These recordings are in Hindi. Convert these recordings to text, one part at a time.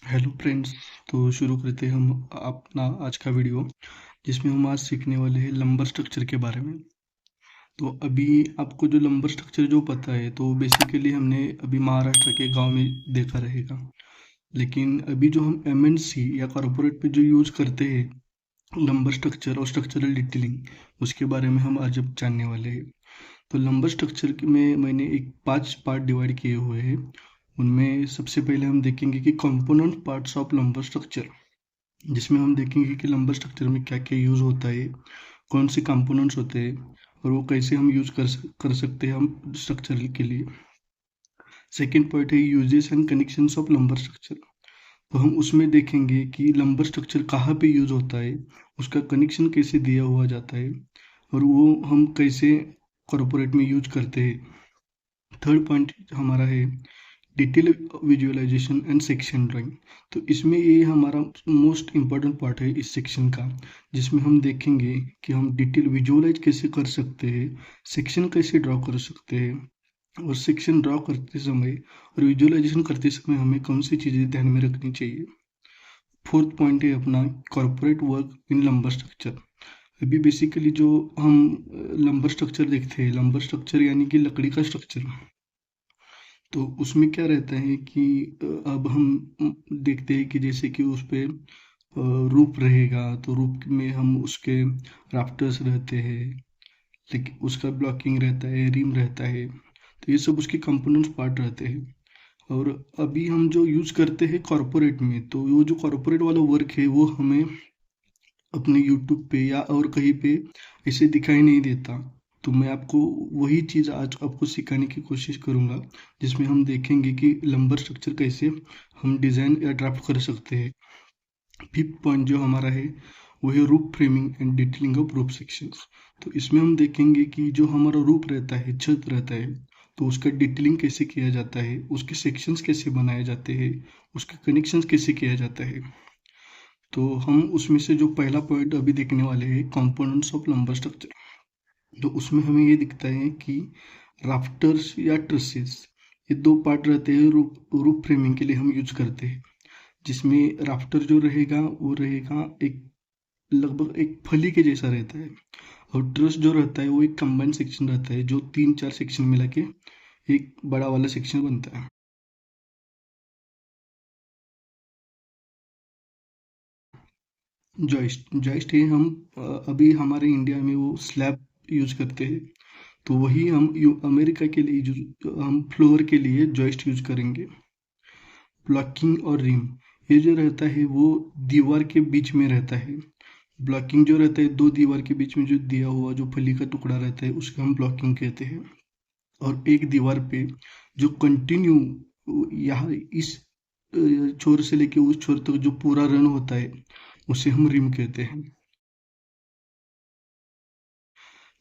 Hello friends. तो शुरू करते हैं हम अपना आज का वीडियो, जिसमें हम आज सीखने वाले हैं लंबर स्ट्रक्चर के बारे में। तो अभी आपको जो लंबर स्ट्रक्चर जो पता है, तो बेसिकली हमने अभी महाराष्ट्र के गांव में देखा रहेगा। लेकिन अभी जो हम एमएनसी या कॉरपोरेट पे जो यूज़ करते हैं लंबर स्ट्रक्चर और स्ट्रक्चरल डिटेलिंग, उसके बारे में हम आज अब जानने वाले हैं। तो लंबर स्ट्रक्चर में मैंने एक 5 पार्ट डिवाइड किए हुए हैं। उनमें सबसे पहले हम देखेंगे कि component parts of lumbar structure, जिसमें हम देखेंगे कि लंबर स्ट्रक्चर में क्या क्या यूज़ होता है, कौन से कंपोनेंट्स होते हैं और वो कैसे हम यूज़ कर सकते हैं हम स्ट्रक्चर के लिए। सेकेंड पॉइंट है uses and connections of lumbar structure. तो हम उसमें देखेंगे कि लंबर स्ट्रक्चर कहाँ पे यूज़ होता है, उसका कनेक्शन कैसे दिया हुआ जाता है और वो हम कैसे कॉरपोरेट में यूज करते हैं। थर्ड पॉइंट हमारा है detail visualisation and section drawing. तो इसमें ये हमारा मोस्ट इम्पॉर्टेंट पार्ट है इस सेक्शन का, जिसमें हम देखेंगे कि हम डिटेल विजुअलाइज कैसे कर सकते हैं, सेक्शन कैसे ड्रॉ कर सकते हैं और सेक्शन ड्रॉ करते समय और विजुअलाइजेशन करते समय हमें कौन सी चीज़ें ध्यान में रखनी चाहिए। फोर्थ पॉइंट है अपना corporate work in lumbar structure. अभी बेसिकली जो हम लंबर स्ट्रक्चर देखते हैं, लंबर स्ट्रक्चर यानी कि लकड़ी का स्ट्रक्चर, तो उसमें क्या रहता है कि अब हम देखते हैं कि जैसे कि उस पे रूप रहेगा, तो रूप में हम उसके राफ्टर्स रहते हैं, लेकिन उसका ब्लॉकिंग रहता है, रिम रहता है, तो ये सब उसके कंपोनेंट्स पार्ट रहते हैं। और अभी हम जो यूज़ करते हैं कॉरपोरेट में, तो वो जो कॉरपोरेट वाला वर्क है वो हमें अपने यूट्यूब पे या और कहीं पे ऐसे दिखाई नहीं देता। तो मैं आपको वही चीज़ आज आपको सिखाने की कोशिश करूँगा, जिसमें हम देखेंगे कि लंबर स्ट्रक्चर कैसे हम डिज़ाइन या ड्राफ्ट कर सकते हैं। फिफ्थ पॉइंट जो हमारा है वो है roof framing and detailing of roof sections. तो इसमें हम देखेंगे कि जो हमारा रूफ रहता है, छत रहता है, तो उसका डिटेलिंग कैसे किया जाता है, उसके सेक्शंस कैसे बनाए जाते हैं, उसके कनेक्शंस कैसे किया जाता है। तो हम उसमें से जो पहला पॉइंट अभी देखने वाले हैं कंपोनेंट्स ऑफ लंबर स्ट्रक्चर, तो उसमें हमें ये दिखता है कि राफ्टर्स या ट्रसेस, ये दो पार्ट रहते हैं रूफ फ्रेमिंग के लिए हम यूज करते हैं। जिसमें राफ्टर जो रहेगा वो रहेगा एक लगभग एक फली के जैसा रहता है, और ट्रस जो रहता है वो एक कंबाइंड सेक्शन रहता है, जो 3-4 सेक्शन मिला के एक बड़ा वाला सेक्शन बनता है। जॉइस्ट जॉइस्ट है हम अभी हमारे इंडिया में वो स्लैब यूज करते हैं, तो वही हम अमेरिका के लिए हम फ्लोर के लिए जॉइस्ट यूज करेंगे। ब्लॉकिंग और रिम, ये जो रहता है वो दीवार के बीच में रहता है। ब्लॉकिंग जो रहता है दो दीवार के बीच में जो दिया हुआ जो फली का टुकड़ा रहता है उसको हम ब्लॉकिंग कहते हैं। और एक दीवार पे जो कंटिन्यू यहाँ इस छोर से लेके उस छोर तक जो पूरा रन होता है उसे हम रिम कहते हैं।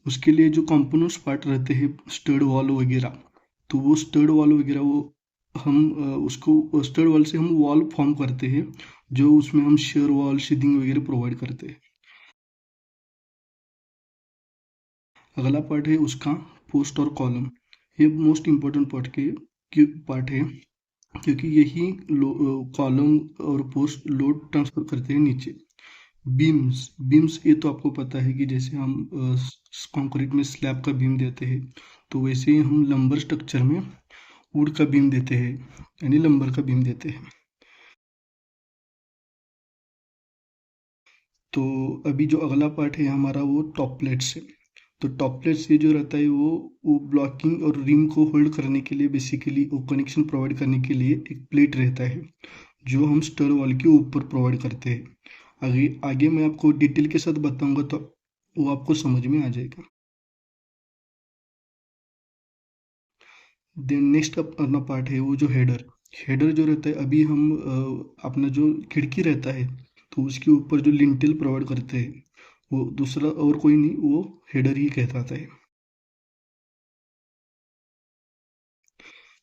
उसके लिए जो कंपोनेंट्स पार्ट रहते हैं स्टड वॉल वगैरह, तो वो स्टड वॉल वगैरह वो हम उसको स्टड वॉल से हम वॉल फॉर्म करते हैं, जो उसमें हम शेयर वॉल शीदिंग वगैरह प्रोवाइड करते हैं। अगला पार्ट है उसका पोस्ट और कॉलम। ये मोस्ट इम्पोर्टेंट पार्ट है, क्योंकि यही कॉलम और पोस्ट लोड ट्रांसफर करते हैं नीचे। बीम्स बीम्स ये तो आपको पता है कि जैसे हम कंक्रीट में स्लैब का बीम देते हैं, तो वैसे ही हम लंबर स्ट्रक्चर में वुड का बीम देते हैं, यानी लंबर का बीम देते हैं। तो अभी जो अगला पार्ट है हमारा वो टॉप प्लेट्स है। तो टॉप प्लेट से जो रहता है वो ब्लॉकिंग और रिम को होल्ड करने के लिए, बेसिकली वो कनेक्शन प्रोवाइड करने के लिए एक प्लेट रहता है, जो हम स्टर वॉल के ऊपर प्रोवाइड करते हैं। आगे आगे मैं आपको डिटेल के साथ बताऊंगा, तो वो आपको समझ में आ जाएगा। देन नेक्स्ट अपना पार्ट है वो जो हेडर। हेडर जो रहता है अभी हम अपना जो खिड़की रहता है, तो उसके ऊपर जो लिंटेल प्रोवाइड करते हैं वो दूसरा और कोई नहीं, वो हेडर ही कहलाता है।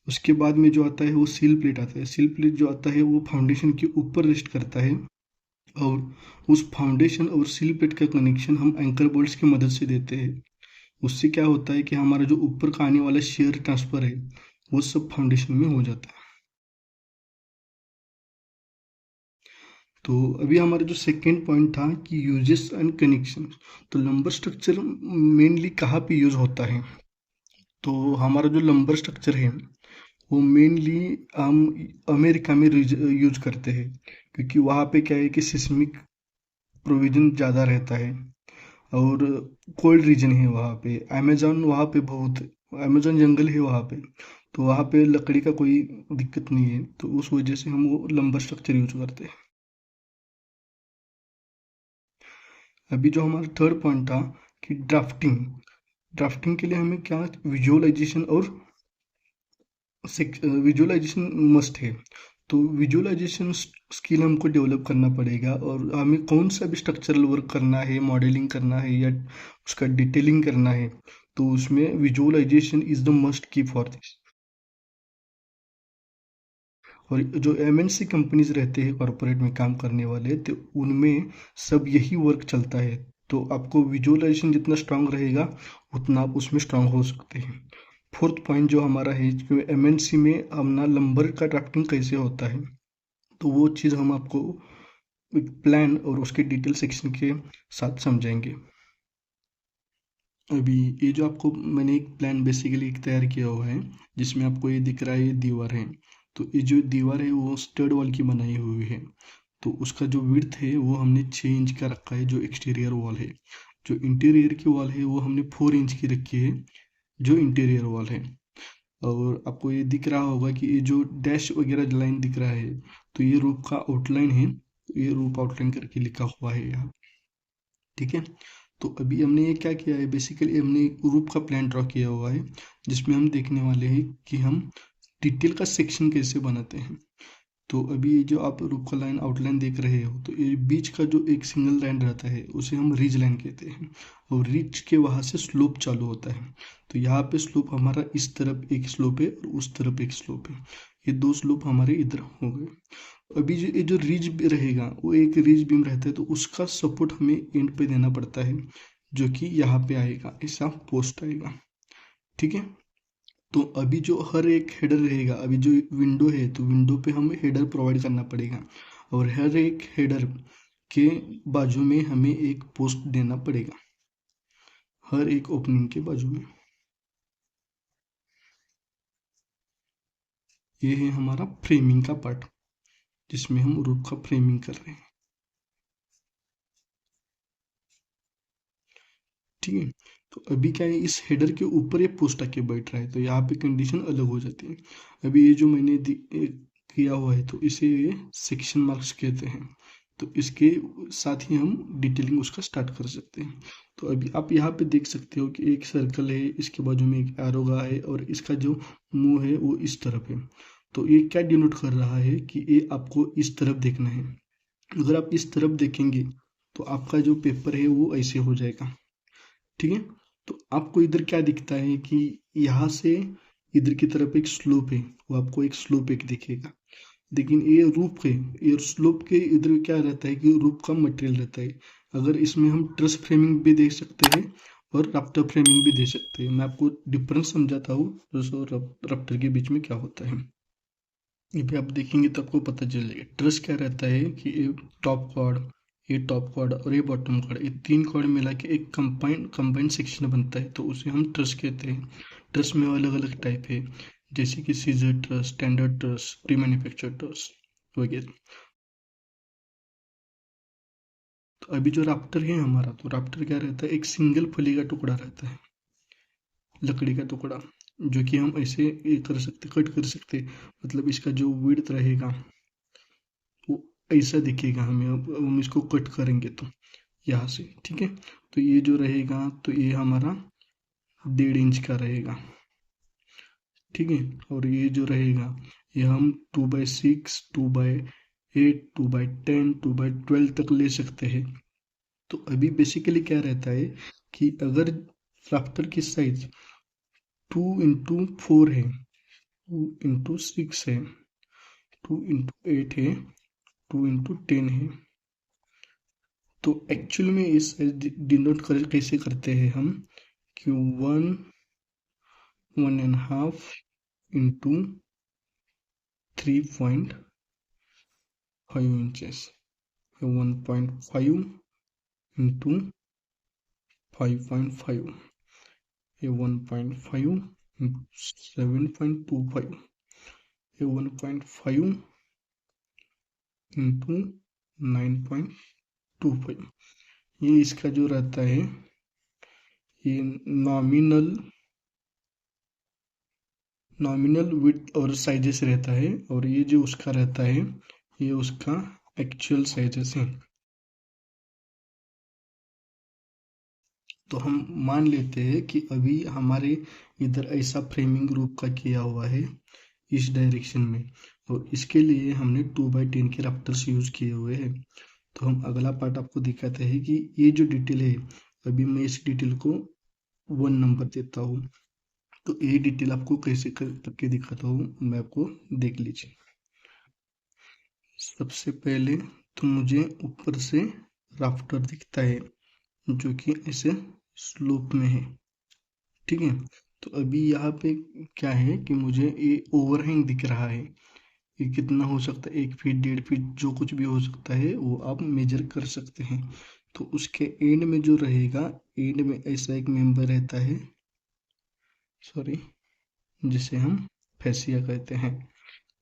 उसके बाद में जो आता है वो सील प्लेट आता है। सील प्लेट जो आता है वो फाउंडेशन के ऊपर रेस्ट करता है, और उस फाउंडेशन और सील प्लेट का कनेक्शन हम एंकर बोल्ट्स की मदद से देते हैं। उससे क्या होता है कि हमारा जो ऊपर का आने वाला शेयर ट्रांसफर है वो सब फाउंडेशन में हो जाता है। तो अभी हमारा जो सेकेंड पॉइंट था कि यूजेस एंड कनेक्शन, तो लंबर स्ट्रक्चर मेनली कहाँ पे यूज होता है। तो हमारा जो लंबर स्ट्रक्चर है वो मेनली हम अमेरिका में यूज करते हैं, क्योंकि वहाँ पे क्या है कि सिस्मिक प्रोविजन ज़्यादा रहता है और कोल्ड रीजन है वहाँ पे। अमेजोन वहाँ पे बहुत, अमेजोन जंगल है वहाँ पे, तो वहाँ पे लकड़ी का कोई दिक्कत नहीं है, तो उस वजह से हम वो लंबर स्ट्रक्चर यूज करते हैं। अभी जो हमारा थर्ड पॉइंट था कि ड्राफ्टिंग, ड्राफ्टिंग के लिए हमें क्या विजुअलाइजेशन और विजुअलाइजेशन मस्ट है। तो विजुअलाइजेशन स्किल हमको डेवलप करना पड़ेगा, और हमें कौन सा भी स्ट्रक्चरल वर्क करना है, मॉडलिंग करना है या उसका डिटेलिंग करना है, तो उसमें विजुअलाइजेशन इज द मस्ट की फॉर दिस। और जो एमएनसी कंपनीज रहते हैं कॉरपोरेट में काम करने वाले, तो उनमें सब यही वर्क चलता है। तो आपको विजुअलाइजेशन जितना स्ट्रांग रहेगा उतना आप उसमें स्ट्रांग हो सकते हैं। फोर्थ पॉइंट जो हमारा है कि एमएनसी में अपना नंबर का ड्राफ्टिंग कैसे होता है, तो वो चीज़ हम आपको एक प्लान और उसके डिटेल सेक्शन के साथ समझाएंगे। अभी ये जो आपको मैंने एक प्लान बेसिकली एक तैयार किया हुआ है, जिसमें आपको ये दिख रहा है, ये दीवार है। तो ये जो दीवार है वो स्टड वॉल की बनाई हुई है। तो उसका जो विड्थ है वो हमने 6 इंच का रखा है, जो एक्सटीरियर वॉल है। जो इंटीरियर की वॉल है वो हमने 4 इंच की रखी है, जो इंटीरियर वॉल है। और आपको ये दिख रहा होगा कि ये जो डैश वगैरह लाइन दिख रहा है, तो ये रूफ का आउटलाइन है। तो ये रूफ आउटलाइन करके लिखा हुआ है यहाँ, ठीक है। तो अभी हमने ये क्या किया है, बेसिकली हमने एक रूफ का प्लान ड्रॉ किया हुआ है, जिसमें हम देखने वाले हैं कि हम डिटेल का सेक्शन कैसे बनाते हैं। तो अभी ये जो आप रूफ का लाइन आउटलाइन देख रहे हो, तो ये बीच का जो एक सिंगल लाइन रहता है उसे हम रिज लाइन कहते हैं, और रिज के वहाँ से स्लोप चालू होता है। तो यहाँ पे स्लोप हमारा इस तरफ एक स्लोप है और उस तरफ एक स्लोप है, ये दो स्लोप हमारे इधर हो गए। अभी जो ये जो रिज भी रहेगा वो एक रिज बीम रहता है, तो उसका सपोर्ट हमें एंड पे देना पड़ता है, जो कि यहाँ पे आएगा, ऐसा पोस्ट आएगा, ठीक है। तो अभी जो हर एक हेडर रहेगा, अभी जो विंडो है तो विंडो पे हमें हेडर प्रोवाइड करना पड़ेगा, और हर एक हेडर के बाजू में हमें एक पोस्ट देना पड़ेगा, हर एक ओपनिंग के बाजू में। ये है हमारा फ्रेमिंग का पार्ट, जिसमें हम रूफ का फ्रेमिंग कर रहे हैं, ठीक है। तो अभी क्या है, इस हेडर के ऊपर ये पोस्ट आके बैठ रहा है, तो यहाँ पे कंडीशन अलग हो जाती है। अभी ये जो मैंने किया हुआ है, तो इसे सेक्शन मार्क्स कहते हैं। तो इसके साथ ही हम डिटेलिंग उसका स्टार्ट कर सकते हैं। तो अभी आप यहाँ पे देख सकते हो कि एक सर्कल है, इसके बाजू में एक एरोगा है, और इसका जो मुंह है वो इस तरफ है। तो ये क्या डिनोट कर रहा है कि ये आपको इस तरफ देखना है। अगर आप इस तरफ देखेंगे तो आपका जो पेपर है वो ऐसे हो जाएगा, ठीक है। तो आपको इधर क्या दिखता है कि यहाँ से इधर की तरफ एक स्लोप है, वो आपको एक स्लोप एक दिखेगा। लेकिन ये रूप है, ये स्लोप के इधर क्या रहता है कि रूप का मटेरियल रहता है। अगर इसमें हम ट्रस फ्रेमिंग भी दे सकते हैं और राफ्टर फ्रेमिंग भी दे सकते हैं। मैं आपको डिफरेंस समझाता हूँ ट्रस और राफ्टर के बीच में क्या होता है। ये भी आप देखेंगे तो आपको पता चल जाएगा। ट्रस क्या रहता है कि ये टॉप कॉर्ड, ये टॉप कॉर्ड और ये बॉटम कॉर्ड, ये तीन कॉर्ड मिला के एक कंबाइंड सेक्शन बनता है, तो उसे हम ट्रस कहते हैं। ट्रस में अलग अलग टाइप है, जैसे कि scissor truss, standard truss, pre manufacture truss वगैरह। तो अभी जो राफ्टर है हमारा, तो राफ्टर क्या रहता है, एक सिंगल फली का टुकड़ा रहता है, लकड़ी का टुकड़ा, जो कि हम ऐसे ये कर सकते, कट कर सकते। मतलब इसका जो विड्थ रहेगा वो ऐसा दिखेगा हमें, अब हम इसको कट करेंगे तो यहाँ से, ठीक है। तो ये जो रहेगा, तो ये हमारा 1.5 इंच का रहेगा, ठीक है। और ये जो रहेगा, ये हम 2/6, 2/8, 2/10, 2/12 तक ले सकते हैं। तो अभी बेसिकली क्या रहता है कि अगर राफ्टर की साइज 2x4 है, 2x6 है, 2x8 है, 2x10 है, तो एक्चुअल में इस डिनोट कर कैसे करते हैं हम कि 1.5 into 3.5 इंचेस, 1.5 इंटू 5.5, ये 1.5 7.25, ये 1.5 इंटू 9.25, ये इसका जो रहता है ये नॉमिनल विड्थ और साइजेस रहता है, और ये जो उसका रहता है ये उसका एक्चुअल साइजेस है। तो हम मान लेते हैं कि अभी हमारे इधर ऐसा फ्रेमिंग ग्रुप का किया हुआ है इस डायरेक्शन में, और इसके लिए हमने 2x10 के राफ्टर्स यूज किए हुए हैं। तो हम अगला पार्ट आपको दिखाते हैं कि ये जो डिटेल है, अभी मैं इस डिटेल को 1 नंबर देता हूँ। तो ये डिटेल आपको कैसे करके दिखाता हूँ मैं आपको, देख लीजिए। सबसे पहले तो मुझे ऊपर से राफ्टर दिखता है जो कि ऐसे स्लोप में है, ठीक है। तो अभी यहाँ पे क्या है कि मुझे ये ओवरहैंग दिख रहा है, ये कितना हो सकता है, 1 फीट 1.5 फीट जो कुछ भी हो सकता है वो आप मेजर कर सकते हैं। तो उसके एंड में जो रहेगा, एंड में ऐसा एक मेंबर रहता है, सॉरी, जिसे हम फैसिया कहते हैं।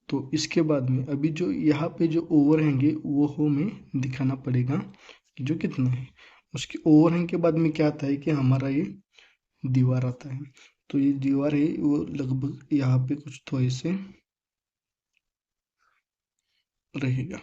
तो इसके बाद में अभी जो यहाँ पे जो ओवरहैंग है वो हमें दिखाना पड़ेगा कि जो कितना है। उसके ओवरहैंग के बाद में क्या आता है कि हमारा ये दीवार आता है। तो ये दीवार है वो लगभग यहाँ पे कुछ तो ऐसे रहेगा।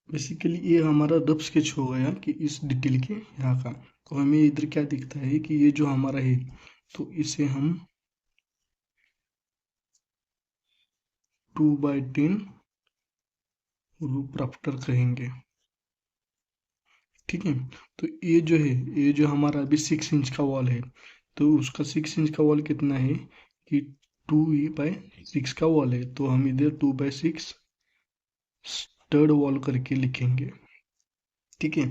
बेसिकली ये हमारा रफ स्केच हो गया कि इस डिटेल के यहाँ का। तो हमें इधर क्या दिखता है कि ये जो हमारा है, तो इसे हम 2x10 रूप राफ्टर कहेंगे, ठीक है। तो ये जो है, ये जो हमारा अभी 6 इंच का वॉल है, तो उसका 6 इंच का वॉल कितना है कि 2e/6 का वॉल है, तो हम इधर 2/6 स्टड वॉल करके लिखेंगे, ठीक है।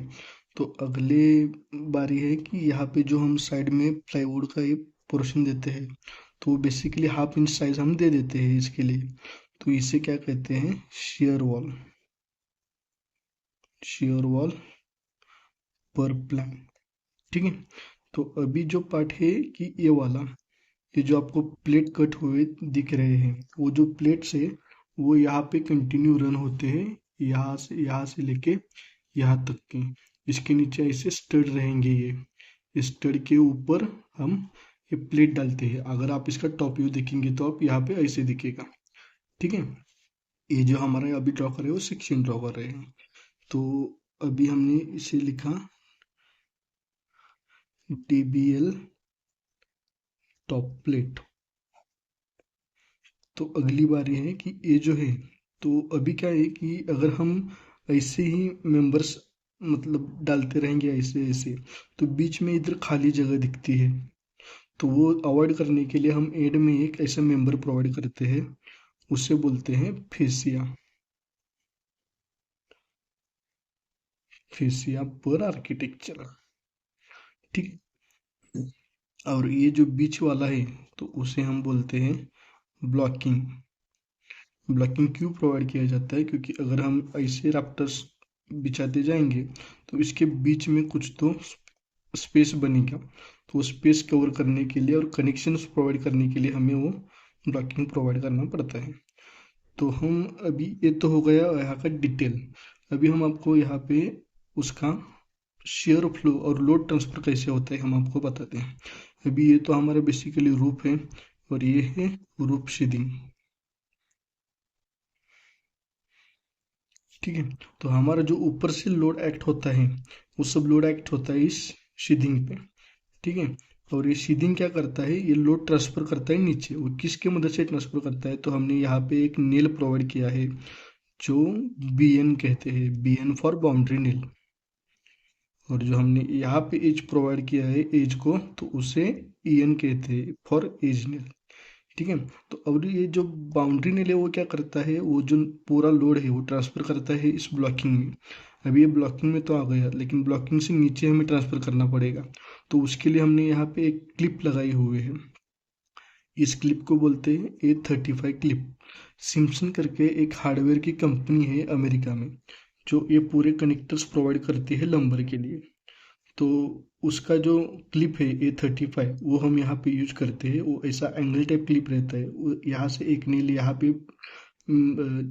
तो अगले बारी है कि यहाँ पे जो हम साइड में प्लाईवुड का ये पोर्शन देते हैं, तो बेसिकली 1/2 इंच साइज हम दे देते हैं इसके लिए। तो इसे क्या कहते हैं, शेयर वॉल, शेयर वॉल पर प्लान, ठीक है। तो अभी जो पार्ट है कि ये वाला, ये जो आपको प्लेट कट हुए दिख रहे हैं, वो जो प्लेट्स है वो यहाँ पे कंटिन्यू रन होते हैं, यहाँ से लेके यहाँ तक के। इसके नीचे ऐसे स्टड रहेंगे, ये स्टड के ऊपर हम ये प्लेट डालते हैं। अगर आप इसका टॉप व्यू देखेंगे तो आप यहाँ पे ऐसे दिखेगा, ठीक है। ये जो हमारा अभी ड्रॉ कर रहे हैं वो सेक्शन ड्रॉ कर रहे हैं। तो अभी हमने इसे लिखा DBL टॉप प्लेट। तो अगली बारी है कि ये जो है, तो अभी क्या है कि अगर हम ऐसे ही मेंबर्स मतलब डालते रहेंगे ऐसे ऐसे, तो बीच में इधर खाली जगह दिखती है। तो वो अवॉइड करने के लिए हम एड में एक ऐसा मेंबर प्रोवाइड करते हैं, उसे बोलते हैं फेसिया, फेसिया पर आर्किटेक्चर, ठीक है। और ये जो बीच वाला है, तो उसे हम बोलते हैं ब्लॉकिंग। ब्लॉकिंग क्यों प्रोवाइड किया जाता है, क्योंकि अगर हम ऐसे राफ्टर्स बिछाते जाएंगे तो इसके बीच में कुछ तो स्पेस बनेगा, तो वो स्पेस कवर करने के लिए और कनेक्शंस प्रोवाइड करने के लिए हमें वो ब्लॉकिंग प्रोवाइड करना पड़ता है। तो हम अभी ये तो हो गया यहाँ का डिटेल। अभी हम आपको यहाँ पे उसका शेयर फ्लो और लोड ट्रांसफर कैसे होता है हम आपको बताते हैं। अभी ये तो हमारा बेसिकली रूप है, और ये है रूप शीदिंग, ठीक है। तो हमारा जो ऊपर से लोड एक्ट होता है वो सब लोड एक्ट होता है इस शीदिंग पे, ठीक है। और ये शीदिंग क्या करता है, ये लोड ट्रांसफर करता है नीचे। वो किसके मदद से ट्रांसफर करता है, तो हमने यहाँ पे एक नेल प्रोवाइड किया है, जो BN कहते हैं, BN फॉर बाउंड्री नेल। और जो हमने यहाँ पे एज प्रोवाइड किया है एज को, तो उसे EN कहते हैं फॉर एज नेल। ठीक है। तो अब ये जो बाउंड्री नेल है वो क्या करता है, वो जो पूरा लोड है वो ट्रांसफर करता है इस ब्लॉकिंग में। अभी ये ब्लॉकिंग में तो आ गया, लेकिन ब्लॉकिंग से नीचे हमें ट्रांसफर करना पड़ेगा। तो उसके लिए हमने यहाँ पे एक क्लिप लगाई हुई है। इस क्लिप को बोलते हैं A35 क्लिप। सिम्पसन करके एक हार्डवेयर की कंपनी है अमेरिका में, जो ये पूरे कनेक्टर्स प्रोवाइड करती है लंबर के लिए। तो उसका जो क्लिप है A35 वो हम यहाँ पे यूज करते हैं। वो ऐसा एंगल टाइप क्लिप रहता है। वो यहाँ से एक नेल यहाँ पे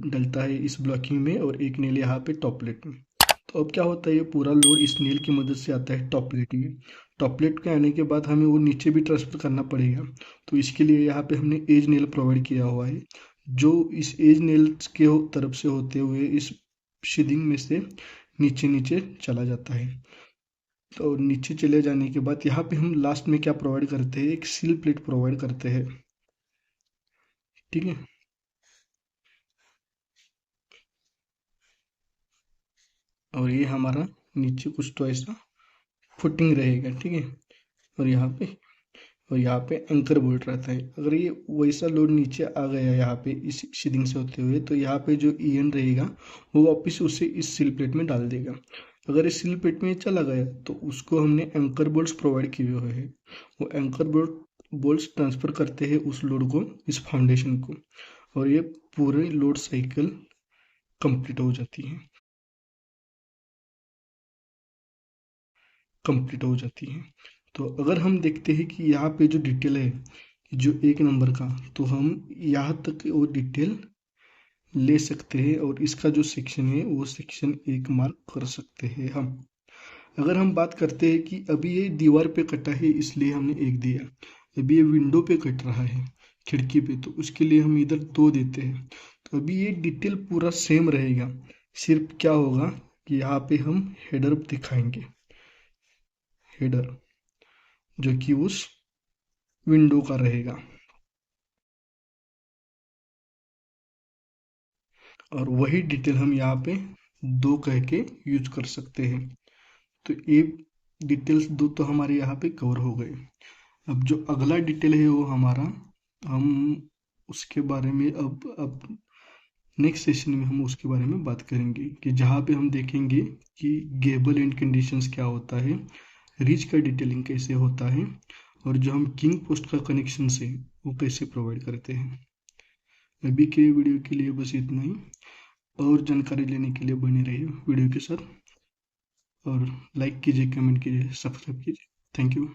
डलता है इस ब्लॉकिंग में, और एक नेल यहाँ पे टॉप प्लेट में। तो अब क्या होता है, ये पूरा लोड इस नेल की मदद से आता है टॉप प्लेट में। टॉप प्लेट के आने के बाद हमें वो नीचे भी ट्रांसफर करना पड़ेगा। तो इसके लिए यहाँ पे हमने एज नेल प्रोवाइड किया हुआ है, जो इस एज नेल के तरफ से होते हुए इस शीदिंग में से नीचे नीचे चला जाता है। तो नीचे चले जाने के बाद यहाँ पे हम लास्ट में क्या प्रोवाइड करते हैं, एक सील प्लेट प्रोवाइड करते हैं। ठीक है। और ये हमारा नीचे कुछ तो ऐसा फुटिंग रहेगा। ठीक है। और यहाँ पे और यहाँ पे एंकर बोल्ट रहता है। अगर ये वैसा लोड नीचे आ गया यहाँ पे इस शीदिंग से होते हुए, तो यहाँ पे जो EN रहेगा वो वापस उसे इस सील प्लेट में डाल देगा। अगर इस सील प्लेट में चला गया तो उसको हमने एंकर बोल्ट्स प्रोवाइड किए हुए हैं। वो एंकर बोल्ट्स ट्रांसफर करते हैं उस लोड को इस फाउंडेशन को, और ये पूरे लोड साइकिल कंप्लीट हो जाती है। तो अगर हम देखते हैं कि यहाँ पे जो डिटेल है जो 1 नंबर का, तो हम यहाँ तक वो डिटेल ले सकते हैं, और इसका जो सेक्शन है वो सेक्शन 1 मार्क कर सकते हैं हम। अगर हम बात करते हैं कि अभी ये दीवार पे कटा है इसलिए हमने 1 दिया, अभी ये विंडो पे कट रहा है खिड़की पे, तो उसके लिए हम इधर 2 देते हैं। तो अभी ये डिटेल पूरा सेम रहेगा, सिर्फ क्या होगा कि यहाँ पे हम हेडर दिखाएंगे, हेडर जो कि उस विंडो का रहेगा। और वही डिटेल हम यहाँ पे 2 कह के यूज कर सकते हैं। तो ये डिटेल्स 2 तो हमारे यहाँ पे कवर हो गए। अब जो अगला डिटेल है वो हमारा, हम उसके बारे में अब नेक्स्ट सेशन में हम उसके बारे में बात करेंगे, कि जहाँ पे हम देखेंगे कि गेबल एंड कंडीशंस क्या होता है, रिज का डिटेलिंग कैसे होता है, और जो हम किंग पोस्ट का कनेक्शन से वो कैसे प्रोवाइड करते हैं। अभी के वीडियो के लिए बस इतना ही। और जानकारी लेने के लिए बने रहिए वीडियो के साथ, और लाइक कीजिए, कमेंट कीजिए, सब्सक्राइब कीजिए। Thank you.